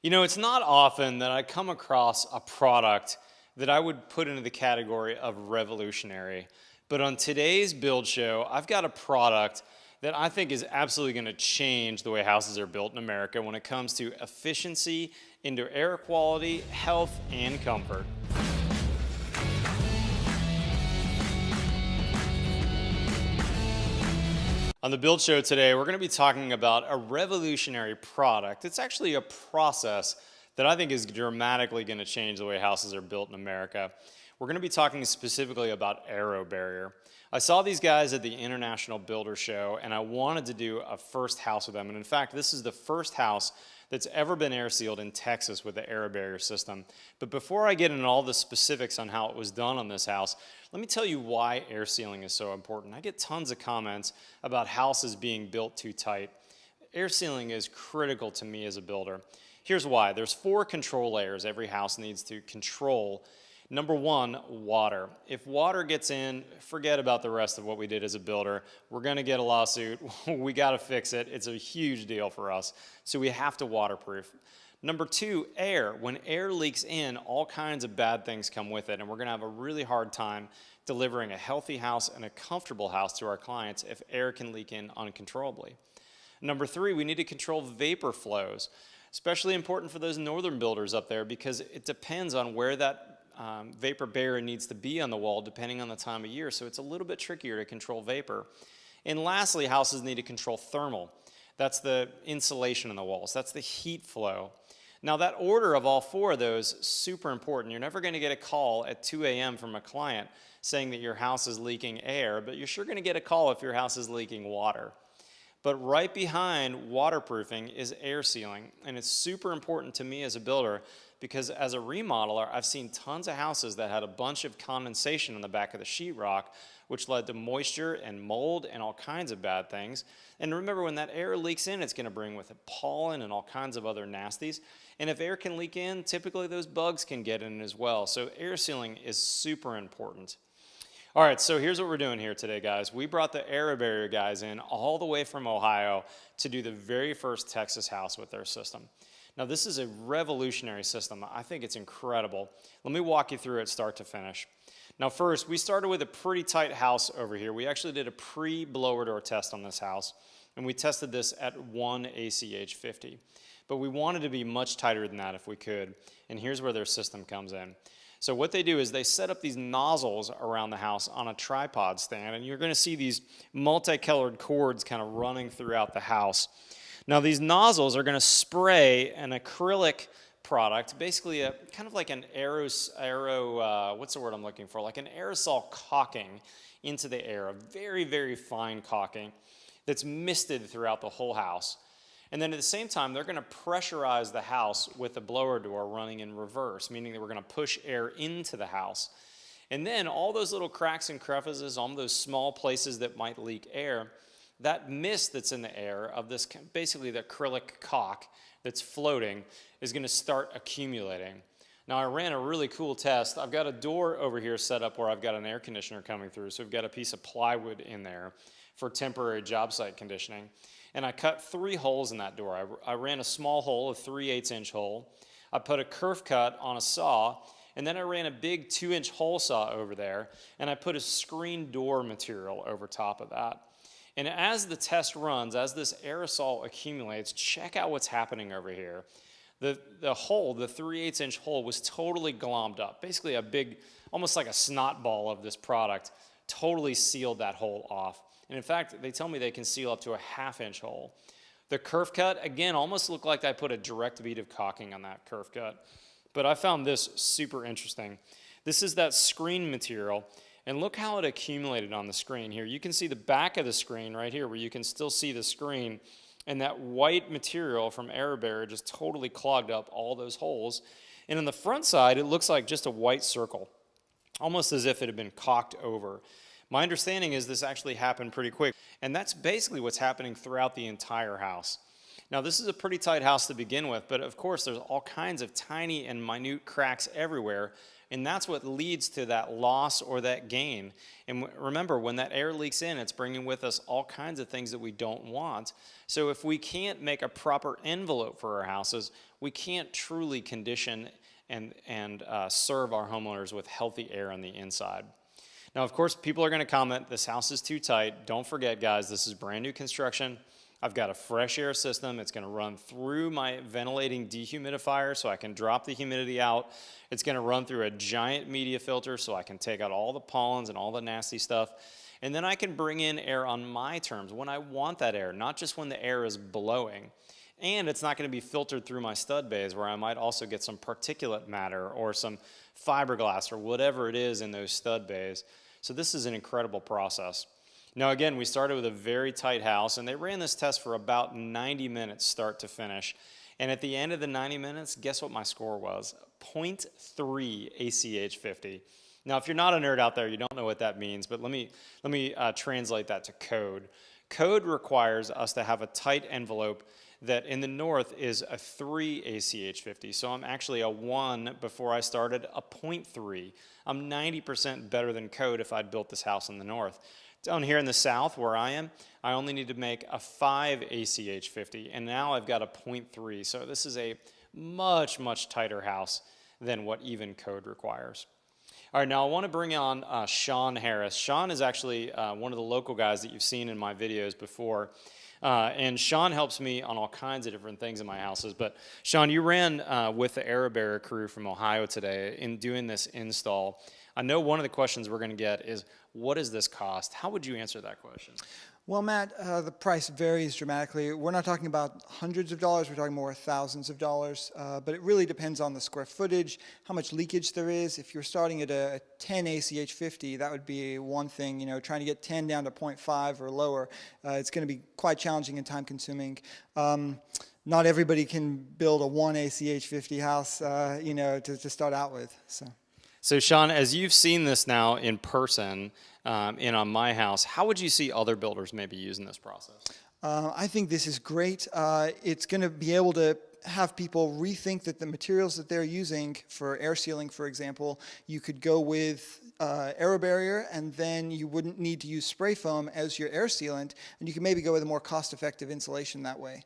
You know, it's not often that I come across a product that I would put into the category of revolutionary. But on today's build show, I've got a product that I think is absolutely going to change the way houses are built in America when it comes to efficiency, indoor air quality, health, and comfort. On the Build Show today, we're going to be talking about a revolutionary product. It's actually a process that I think is dramatically going to change the way houses are built in America. We're going to be talking specifically about Aero Barrier. I saw these guys at the International Builder Show, and I wanted to do a first house with them. And in fact, this is the first house that's ever been air sealed in Texas with the Aero Barrier system. But before I get into all the specifics on how it was done on this house, let me tell you why air sealing is so important. I get tons of comments about houses being built too tight. Air sealing is critical to me as a builder. Here's why. There's 4 control layers every house needs to control. Number 1, water. If water gets in, forget about the rest of what we did as a builder. We're going to get a lawsuit. We got to fix it. It's a huge deal for us. So we have to waterproof. Number 2, air. When air leaks in, all kinds of bad things come with it, and we're going to have a really hard time delivering a healthy house and a comfortable house to our clients if air can leak in uncontrollably. Number 3, we need to control vapor flows. Especially important for those northern builders up there because it depends on where that vapor barrier needs to be on the wall depending on the time of year, so it's a little bit trickier to control vapor. And lastly, houses need to control thermal. That's the insulation in the walls. That's the heat flow. Now that order of all 4 of those is super important. You're never going to get a call at 2 a.m. from a client saying that your house is leaking air, but you're sure going to get a call if your house is leaking water. But right behind waterproofing is air sealing, and it's super important to me as a builder because as a remodeler, I've seen tons of houses that had a bunch of condensation on the back of the sheetrock, which led to moisture and mold and all kinds of bad things. And remember, when that air leaks in, it's going to bring with it pollen and all kinds of other nasties. And if air can leak in, typically those bugs can get in as well. So air sealing is super important. All right, so here's what we're doing here today, guys. We brought the Aero Barrier guys in all the way from Ohio to do the very first Texas house with their system. Now, this is a revolutionary system. I think it's incredible. Let me walk you through it start to finish. Now, first, we started with a pretty tight house over here. We actually did a pre-blower door test on this house, and we tested this at 1 ACH 50. But we wanted to be much tighter than that if we could, and here's where their system comes in. So what they do is they set up these nozzles around the house on a tripod stand, and you're going to see these multicolored cords kind of running throughout the house. Now these nozzles are going to spray an acrylic product, basically a kind of like an what's the word I'm looking for? Like an aerosol caulking into the air, a very, very fine caulking that's misted throughout the whole house. And then at the same time, they're going to pressurize the house with the blower door running in reverse, meaning that we're going to push air into the house. And then all those little cracks and crevices, all those small places that might leak air, that mist that's in the air of this, basically the acrylic caulk that's floating, is going to start accumulating. Now, I ran a really cool test. I've got a door over here set up where I've got an air conditioner coming through, so we've got a piece of plywood in there for temporary job site conditioning. And I cut 3 holes in that door. I ran a small hole, a 3/8 inch hole. I put a kerf cut on a saw, and then I ran a big 2-inch hole saw over there, and I put a screen door material over top of that. And as the test runs, as this aerosol accumulates, check out what's happening over here. The hole, the 3/8 inch hole, was totally glommed up. Basically a big, almost like a snot ball of this product, totally sealed that hole off. And in fact, they tell me they can seal up to a 1/2 inch hole. The kerf cut, again, almost looked like I put a direct bead of caulking on that kerf cut. But I found this super interesting. This is that screen material, and look how it accumulated on the screen here. You can see the back of the screen right here where you can still see the screen, and that white material from Aero Barrier just totally clogged up all those holes. And on the front side, it looks like just a white circle, almost as if it had been caulked over. My understanding is this actually happened pretty quick, and that's basically what's happening throughout the entire house. Now, this is a pretty tight house to begin with, but of course there's all kinds of tiny and minute cracks everywhere and that's what leads to that loss or that gain. And remember, when that air leaks in, it's bringing with us all kinds of things that we don't want. So if we can't make a proper envelope for our houses, we can't truly condition and serve our homeowners with healthy air on the inside. Now, of course, people are going to comment, this house is too tight. Don't forget, guys, this is brand new construction. I've got a fresh air system. It's going to run through my ventilating dehumidifier so I can drop the humidity out. It's going to run through a giant media filter so I can take out all the pollens and all the nasty stuff. And then I can bring in air on my terms when I want that air, not just when the air is blowing. And it's not going to be filtered through my stud bays where I might also get some particulate matter or some fiberglass or whatever it is in those stud bays. So this is an incredible process. Now again, we started with a very tight house, and they ran this test for about 90 minutes start to finish. And at the end of the 90 minutes, guess what my score was? 0.3 ACH 50. Now, if you're not a nerd out there, you don't know what that means, but let me translate that to code. Code requires us to have a tight envelope that in the north is a 3 ACH 50. So I'm actually a 1 before I started, a 0.3. I'm 90% better than code if I'd built this house in the north. Down here in the south where I am, I only need to make a 5 ACH 50, and now I've got a 0.3. So this is a much, much tighter house than what even code requires. All right, now I want to bring on Sean Harris. Sean is actually one of the local guys that you've seen in my videos before. And Sean helps me on all kinds of different things in my houses. But Sean, you ran with the AirBarrier crew from Ohio today in doing this install. I know one of the questions we're going to get is, what does this cost? How would you answer that question? Well, Matt, the price varies dramatically. We're not talking about hundreds of dollars, we're talking more thousands of dollars, but it really depends on the square footage, how much leakage there is. If you're starting at a 10 ACH 50, that would be one thing. You know, trying to get 10 down to 0.5 or lower, it's going to be quite challenging and time consuming. Not everybody can build a 1 ACH 50 house, you know, to start out with. So Sean, as you've seen this now in person and on my house, how would you see other builders maybe using this process? I think this is great. It's going to be able to have people rethink that the materials that they're using for air sealing, for example, you could go with AirBarrier, and then you wouldn't need to use spray foam as your air sealant, and you can maybe go with a more cost-effective insulation that way.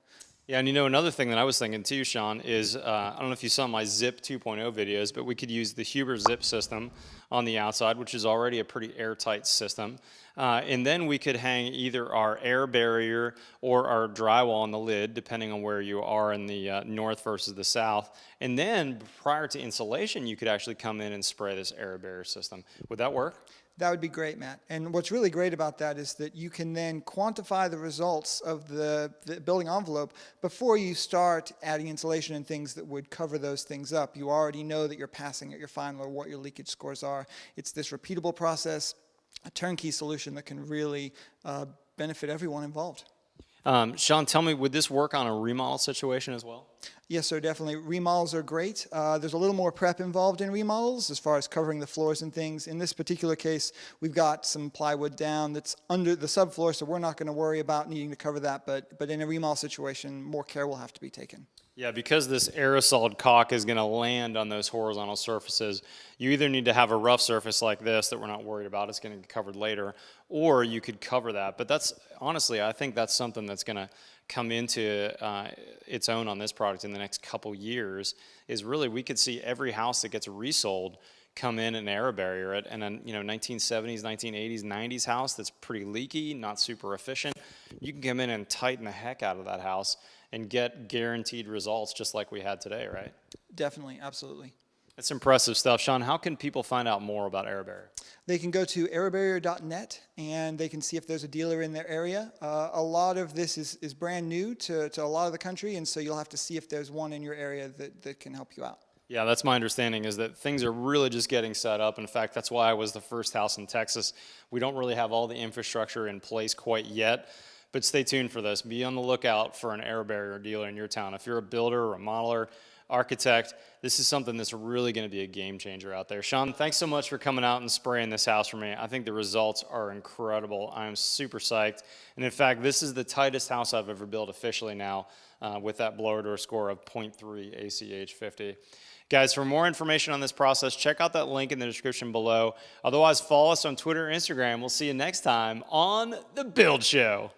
Yeah, and you know, another thing that I was thinking too, Sean, is I don't know if you saw my Zip 2.0 videos, but we could use the Huber Zip system on the outside, which is already a pretty airtight system. And then we could hang either our AirBarrier or our drywall on the lid, depending on where you are in the north versus the south. And then prior to insulation, you could actually come in and spray this AirBarrier system. Would that work? That would be great, Matt. And what's really great about that is that you can then quantify the results of the building envelope before you start adding insulation and things that would cover those things up. You already know that you're passing at your final or what your leakage scores are. It's this repeatable process, a turnkey solution that can really benefit everyone involved. Sean, tell me, would this work on a remodel situation as well? Yes, sir, definitely. Remodels are great. There's a little more prep involved in remodels as far as covering the floors and things. In this particular case, we've got some plywood down that's under the subfloor, so we're not going to worry about needing to cover that. But in a remodel situation, more care will have to be taken. Yeah, because this aerosol caulk is going to land on those horizontal surfaces, you either need to have a rough surface like this that we're not worried about, it's going to get covered later, or you could cover that. But that's, honestly, I think that's something that's going to come into its own on this product in the next couple years, is really we could see every house that gets resold come in an AirBarrier it, and a 1970s, 1980s, 90s house that's pretty leaky, not super efficient. You can come in and tighten the heck out of that house and get guaranteed results just like we had today, right? Definitely, absolutely. That's impressive stuff. Sean, how can people find out more about AirBarrier? They can go to airbarrier.net and they can see if there's a dealer in their area. A lot of this is brand new to a lot of the country, and so you'll have to see if there's one in your area that can help you out. Yeah, that's my understanding, is that things are really just getting set up. In fact, that's why I was the first house in Texas. We don't really have all the infrastructure in place quite yet, but stay tuned for this. Be on the lookout for an AirBarrier dealer in your town. If you're a builder or a modeler, architect. This is something that's really going to be a game changer out there. Sean, thanks so much for coming out and spraying this house for me. I think the results are incredible. I am super psyched. And in fact, this is the tightest house I've ever built officially now with that blower door score of 0.3 ACH 50. Guys, for more information on this process, check out that link in the description below. Otherwise, follow us on Twitter and Instagram. We'll see you next time on The Build Show.